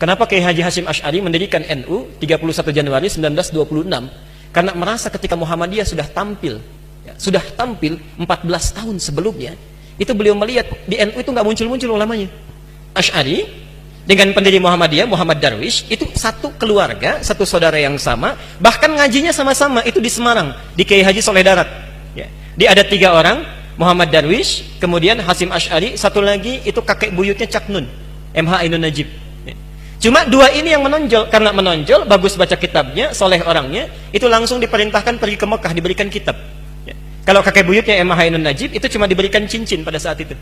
Kenapa Kiai Haji Hasyim Asy'ari mendirikan NU 31 Januari 1926? Karena merasa ketika Muhammadiyah sudah tampil 14 tahun sebelumnya, itu beliau melihat di NU itu nggak muncul-muncul ulamanya. Asy'ari dengan pendiri Muhammadiyah, Muhammad Darwish, itu satu keluarga, satu saudara yang sama, bahkan ngajinya sama-sama, itu di Semarang, di Kiai Haji Soleh Darat. Ya. Dia ada 3 orang, Muhammad Darwish, kemudian Hasyim Asy'ari, satu lagi itu kakek buyutnya Cak Nun, MH Ainun Najib. Ya. Cuma 2 ini yang menonjol, karena menonjol, bagus baca kitabnya, soleh orangnya, itu langsung diperintahkan pergi ke Mekah, diberikan kitab. Ya. Kalau kakek buyutnya MH Ainun Najib, itu cuma diberikan cincin pada saat itu.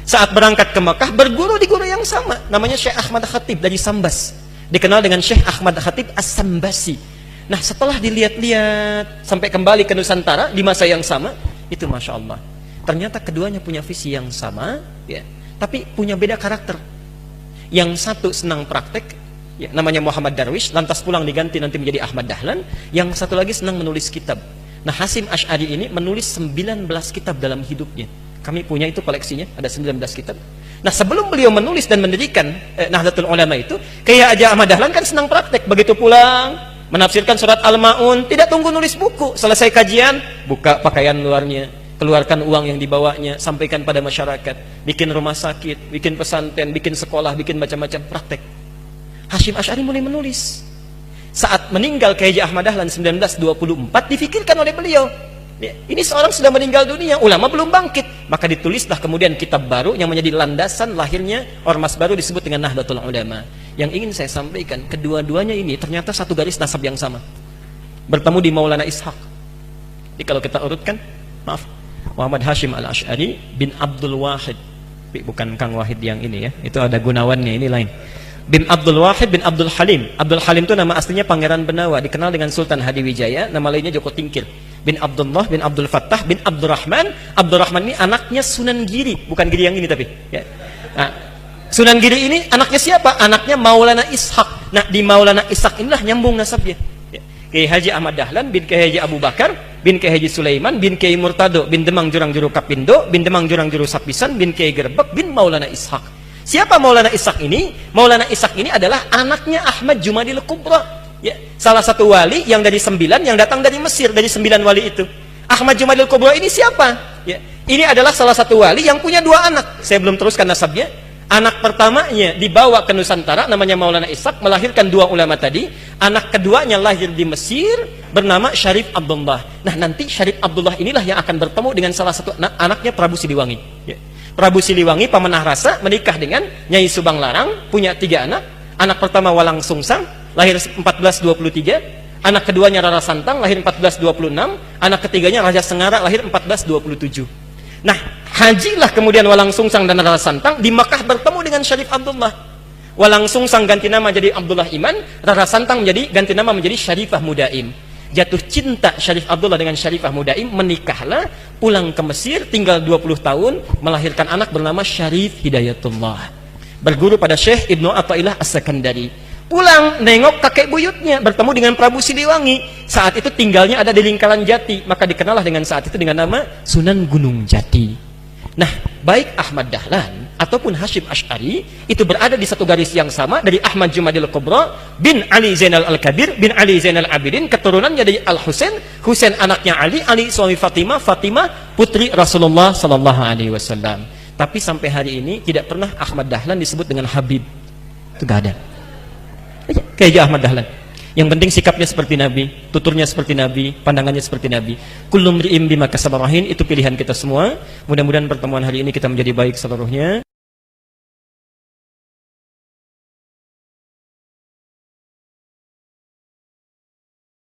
Saat berangkat ke Mekah, berguru di guru yang sama, namanya Syekh Ahmad Khatib dari Sambas, dikenal dengan Syekh Ahmad Khatib As-Sambasi. Nah, setelah dilihat-lihat sampai kembali ke Nusantara di masa yang sama, itu Masya Allah, ternyata keduanya punya visi yang sama, ya, tapi punya beda karakter. Yang satu senang praktek, ya, namanya Muhammad Darwish, lantas pulang diganti nanti menjadi Ahmad Dahlan. Yang satu lagi senang menulis kitab. Nah, Hasyim Asy'ari ini menulis 19 kitab dalam hidupnya. Kami punya itu koleksinya, ada 19 kitab. Nah, sebelum beliau menulis dan mendirikan Nahdlatul Ulama itu, Kiai Haji Ahmad Dahlan kan senang praktek. Begitu pulang, menafsirkan surat Al-Ma'un, tidak tunggu nulis buku. Selesai kajian, buka pakaian luarnya, keluarkan uang yang dibawanya, sampaikan pada masyarakat, bikin rumah sakit, bikin pesantren, bikin sekolah, bikin macam-macam praktek. Hasyim Asy'ari mulai menulis. Saat meninggal Kiai Haji Ahmad Dahlan 1924, difikirkan oleh beliau, ya, ini seorang sudah meninggal dunia, ulama belum bangkit, maka ditulislah kemudian kitab baru yang menjadi landasan lahirnya ormas baru disebut dengan Nahdlatul Ulama. Yang ingin saya sampaikan, kedua-duanya ini ternyata satu garis nasab yang sama, bertemu di Maulana Ishaq. Jadi kalau kita urutkan, maaf, Muhammad Hasyim Al-Asy'ari bin Abdul Wahid, bukan Kang Wahid yang ini ya, itu ada Gunawannya, ini lain. Bin Abdul Wahid bin Abdul Halim. Abdul Halim itu nama aslinya Pangeran Benawa, dikenal dengan Sultan Hadiwijaya, nama lainnya Joko Tingkir. Bin Abdullah bin Abdul Fattah bin Abdurrahman. Abdurrahman ini anaknya Sunan Giri, bukan Giri yang ini tapi ya. Nah, Sunan Giri ini anaknya siapa? Anaknya Maulana Ishaq. Nah, di Maulana Ishaq inilah nyambung nasabnya, ya. Kiai Haji Ahmad Dahlan bin Kiai Haji Abu Bakar bin Kiai Haji Sulaiman bin Kiai Murtado bin Demang Jurang Juru Kapindo bin Demang Jurang Juru Sapisan bin Kiai Gerbek bin Maulana Ishaq. Siapa Maulana Ishaq ini? Maulana Ishaq ini adalah anaknya Ahmad Jumadil Kubra, ya, salah satu wali yang dari 9 yang datang dari Mesir, dari 9 wali itu. Ahmad Jumadil Kubra ini siapa? Ya, ini adalah salah satu wali yang punya 2 anak. Saya belum teruskan nasabnya. Anak pertamanya dibawa ke Nusantara, namanya Maulana Ishaq, melahirkan 2 ulama tadi. Anak keduanya lahir di Mesir, bernama Syarif Abdullah. Nah, nanti Syarif Abdullah inilah yang akan bertemu dengan salah satu anaknya Prabu Siliwangi, ya. Prabu Siliwangi Pamanah Rasa menikah dengan Nyai Subang Larang, punya 3 anak. Anak pertama Walang Sungsang, lahir 1423. Anak keduanya Rara Santang, lahir 1426. Anak ketiganya Raja Sengara, lahir 1427. Nah, hajilah kemudian Walang Sungsang dan Rara Santang di Makkah bertemu dengan Syarif Abdullah. Walang Sungsang ganti nama jadi Abdullah Iman, Rara Santang ganti nama menjadi Syarifah Mudaim. Jatuh cinta Syarif Abdullah dengan Syarifah Mudaim, menikahlah, pulang ke Mesir, tinggal 20 tahun, melahirkan anak bernama Syarif Hidayatullah. Berguru pada Syekh Ibnu Athaillah As-Sakandari. Pulang, nengok kakek buyutnya, bertemu dengan Prabu Siliwangi. Saat itu tinggalnya ada di Lingkaran Jati, maka dikenallah dengan saat itu dengan nama Sunan Gunung Jati. Nah, baik Ahmad Dahlan ataupun Hasyim Asy'ari itu berada di satu garis yang sama, dari Ahmad Jumadil Kubra bin Ali Zainal Al-Kabir bin Ali Zainal Abidin, keturunannya dari Al-Husain, Husain anaknya Ali, Ali suami Fatimah, Fatimah putri Rasulullah sallallahu alaihi wasallam. Tapi sampai hari ini tidak pernah Ahmad Dahlan disebut dengan Habib. Itu enggak ada. Kayak Ahmad Dahlan. Yang penting sikapnya seperti Nabi, tuturnya seperti Nabi, pandangannya seperti Nabi. Kullu mri'in bima kasaba rahin, itu pilihan kita semua. Mudah-mudahan pertemuan hari ini kita menjadi baik seluruhnya.